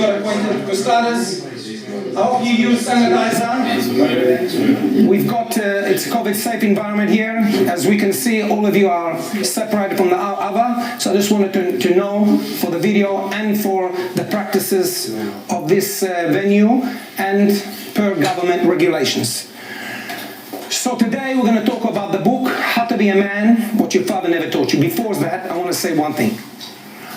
got acquainted. For starters, I hope you use sanitizer. We've got, it's a COVID-safe environment here. As we can see, all of you are separated from the other. So I just wanted to know for the video and for the practices of this venue and per government regulations. So today we're going to talk about the book, How to Be a Man, What Your Father Never Taught You. Before that, I want to say one thing.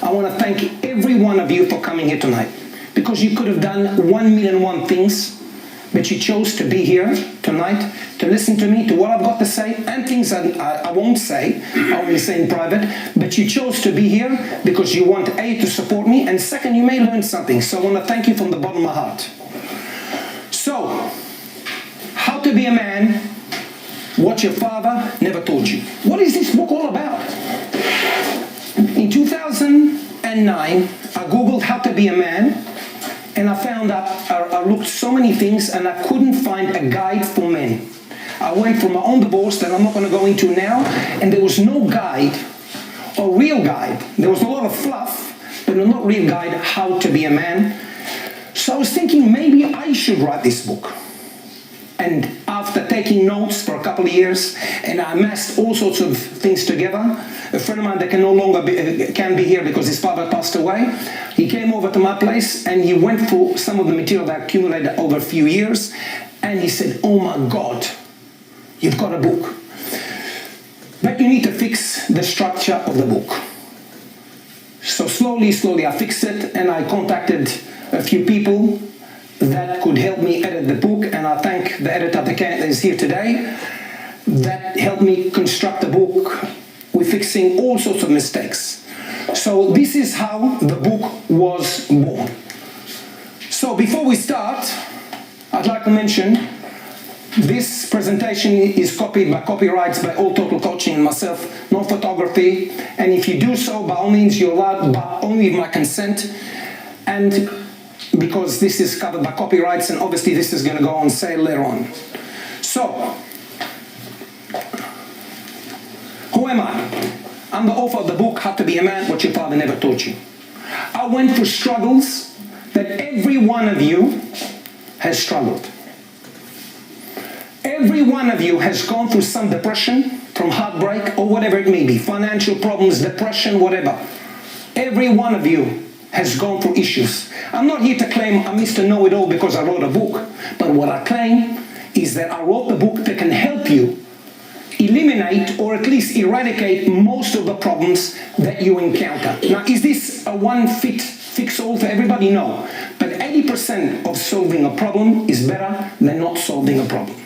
I want to thank every one of you for coming here tonight. Because you could have done 1,000,001 things, but you chose to be here tonight to listen to me, to what I've got to say, and things I won't say, I only say in private, but you chose to be here because you want A, to support me, and second, you may learn something. So I want to thank you from the bottom of my heart. So, How to Be a Man, What Your Father Never Taught You. What is this book all about? In 2009, I googled How to Be a Man, and I found out, I looked so many things, and I couldn't find a guide for men. I went for my own divorce that I'm not going to go into now, and there was no guide, or real guide. There was a lot of fluff, but not real guide, how to be a man. So I was thinking maybe I should write this book. And after taking notes for a couple of years, and I amassed all sorts of things together, a friend of mine that can no longer can be here because his father passed away, he came over to my place and he went through some of the material that I accumulated over a few years, and he said, "Oh my God, you've got a book. But you need to fix the structure of the book." So slowly I fixed it, and I contacted a few people that could help me edit the book, and I thank the editor that is here today that helped me construct the book with fixing all sorts of mistakes. So this is how the book was born. So before we start, I'd like to mention this presentation is copied by copyrights by All Total Coaching and myself, no photography, and if you do so, by all means, you're allowed, but only with my consent, and because this is covered by copyrights, and obviously this is going to go on sale later on. So, who am I? I'm the author of the book, How to Be a Man, What Your Father Never Taught You. I went through struggles that every one of you has struggled. Every one of you has gone through some depression, from heartbreak, or whatever it may be, financial problems, depression, whatever. Every one of you has gone through issues. I'm not here to claim I'm Mr. Know-It-All because I wrote a book, but what I claim is that I wrote the book that can help you eliminate or at least eradicate most of the problems that you encounter. Now, is this a one-fix-all for everybody? No. But 80% of solving a problem is better than not solving a problem.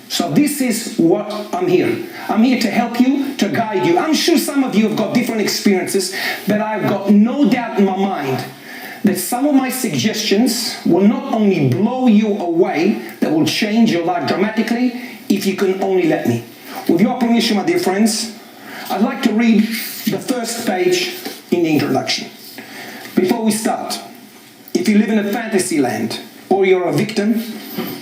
So this is what I'm here. I'm here to help you, to guide you. I'm sure some of you have got different experiences, but I've got no doubt in my mind that some of my suggestions will not only blow you away, that will change your life dramatically, if you can only let me. With your permission, my dear friends, I'd like to read the first page in the introduction. Before we start, if you live in a fantasy land or you're a victim,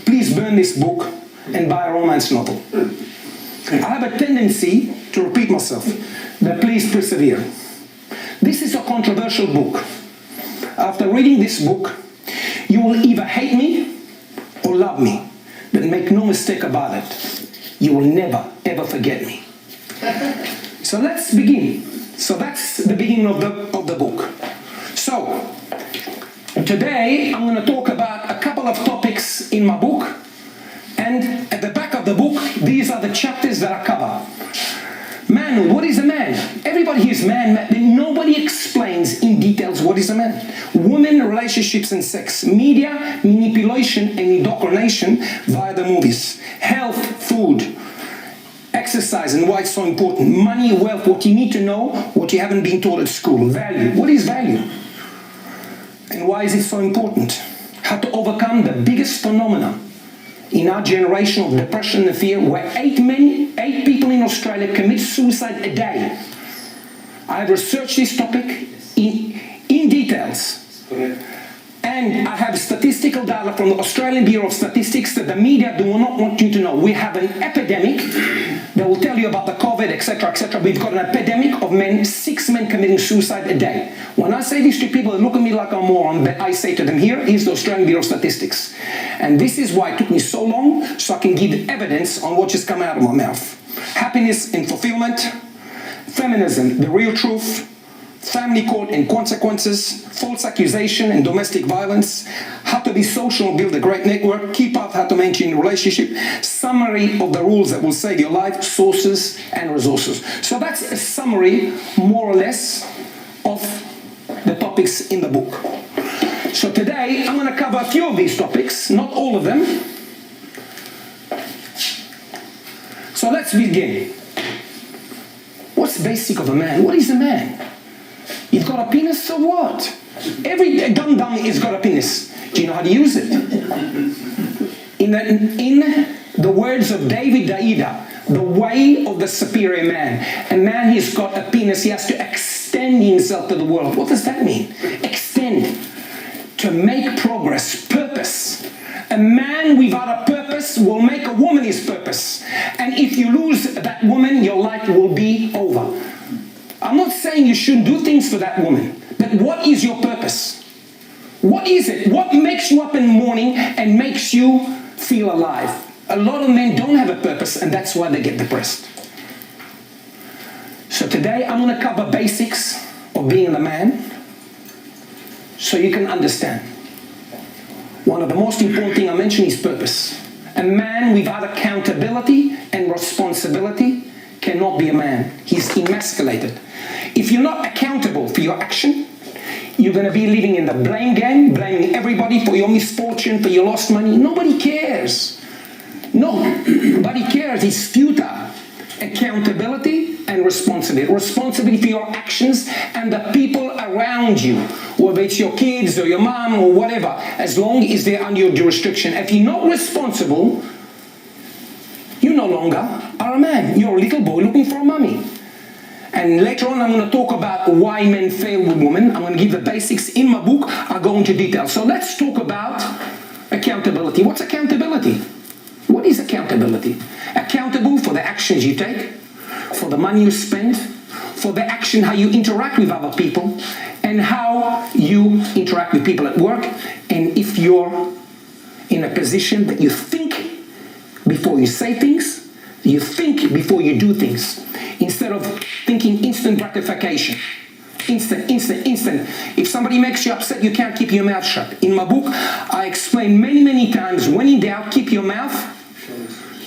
please burn this book and buy a romance novel. I have a tendency to repeat myself, but please persevere. This is a controversial book. After reading this book, you will either hate me or love me, but make no mistake about it, you will never ever forget me. So let's begin. So that's the beginning of the book. So today I'm going to talk about a couple of topics in my book. And at the back of the book, these are the chapters that I cover. Manhood, what is a man? Everybody hears man, but nobody explains in details what is a man. Women, relationships and sex. Media, manipulation and indoctrination via the movies. Health, food, exercise and why it's so important. Money, wealth, what you need to know, what you haven't been taught at school. Value, what is value? And why is it so important? How to overcome the biggest phenomenon in our generation of depression and fear, where 8 people in Australia commit suicide a day. I have researched this topic in details. And And I have statistical data from the Australian Bureau of Statistics that the media do not want you to know. We have an epidemic. They will tell you about the COVID, etc., etc. We've got an epidemic of men, 6 men committing suicide a day. When I say this to people, they look at me like I'm a moron, but I say to them, here is the Australian Bureau of Statistics. And this is why it took me so long, so I can give evidence on what just come out of my mouth. Happiness and fulfillment, feminism, the real truth, family court and consequences, false accusation and domestic violence, how to be social and build a great network, keep up how to maintain a relationship, summary of the rules that will save your life, sources and resources. So that's a summary, more or less, of the topics in the book. So today I'm going to cover a few of these topics, not all of them. So let's begin. What's the basic of a man? What is a man? You've got a penis, so what? Every dum-dum has got a penis. Do you know how to use it? In the words of David Daida, the way of the superior man. A man, he's got a penis, he has to extend himself to the world. What does that mean? Extend. To make progress, purpose. A man without a purpose will make a woman his purpose. And if you lose that woman, your life will be over. I'm not saying you shouldn't do things for that woman, but what is your purpose? What is it? What makes you up in the morning and makes you feel alive? A lot of men don't have a purpose, and that's why they get depressed. So today I'm going to cover basics of being a man so you can understand. One of the most important things I mentioned is purpose. A man without accountability and responsibility cannot be a man. He's emasculated. If you're not accountable for your action, you're going to be living in the blame game, blaming everybody for your misfortune, for your lost money. Nobody cares. Nobody cares. It's futile. Accountability and responsibility. Responsibility for your actions and the people around you, whether it's your kids or your mom or whatever, as long as they're under your jurisdiction. If you're not responsible, you no longer are a man. You're a little boy looking for a mummy. And later on I'm going to talk about why men fail with women. I'm going to give the basics in my book. I'll go into detail. So let's talk about accountability. What's accountability? What is accountability? Accountable for the actions you take, for the money you spend, for the action, how you interact with other people, and how you interact with people at work. And if you're in a position that you think before you say things, you think before you do things, instead of thinking instant gratification. Instant. If somebody makes you upset, you can't keep your mouth shut. In my book, I explain many times, when in doubt, keep your mouth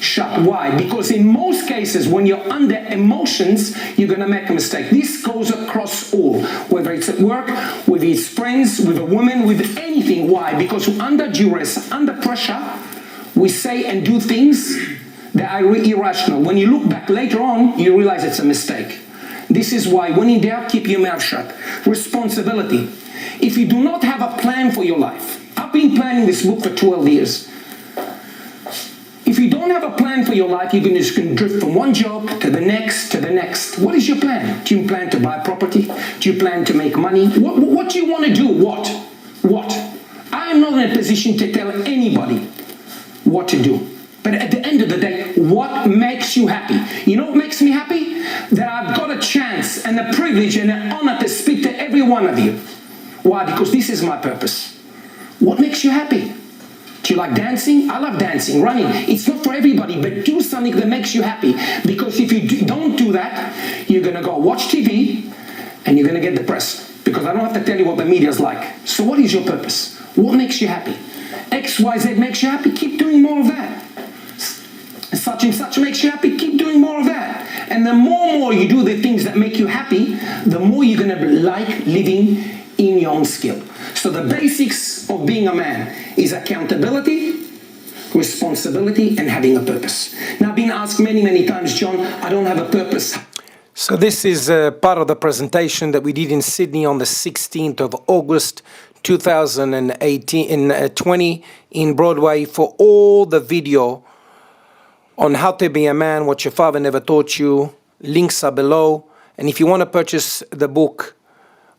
shut. Why? Because in most cases, when you're under emotions, you're going to make a mistake. This goes across all, whether it's at work, whether it's friends, with a woman, with anything. Why? Because under duress, under pressure, we say and do things that are irrational. When you look back later on, you realize it's a mistake. This is why, when in doubt, keep your mouth shut. Responsibility. If you do not have a plan for your life, I've been planning this book for 12 years. If you don't have a plan for your life, you're just going to drift from one job to the next, to the next. What is your plan? Do you plan to buy property? Do you plan to make money? What do you want to do? What? I am not in a position to tell anybody what to do. But at the end of the day, what makes you happy? You know what makes me happy? That I've got a chance and a privilege and an honor to speak to every one of you. Why? Because this is my purpose. What makes you happy? Do you like dancing? I love dancing, running. It's not for everybody, but do something that makes you happy. Because if you don't do that, you're going to go watch TV and you're going to get depressed. Because I don't have to tell you what the media's like. So what is your purpose? What makes you happy? X, Y, Z makes you happy. Keep doing more of that. Such and such makes you happy. Keep doing more of that. And the more you do the things that make you happy, the more you're going to like living in your own skill. So the basics of being a man is accountability, responsibility, and having a purpose. Now, I've been asked many times, John, I don't have a purpose. So this is part of the presentation that we did in Sydney on the 16th of August 2020 in Broadway for all the video on how to be a man, what your father never taught you. Links are below. And if you want to purchase the book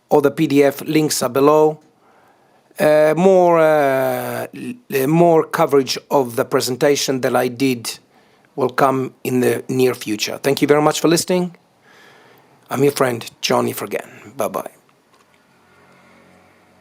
or the PDF, links are below. more coverage of the presentation that I did will come in the near future. Thank you very much for listening. I'm your friend, Johnny Fergan. Bye-bye.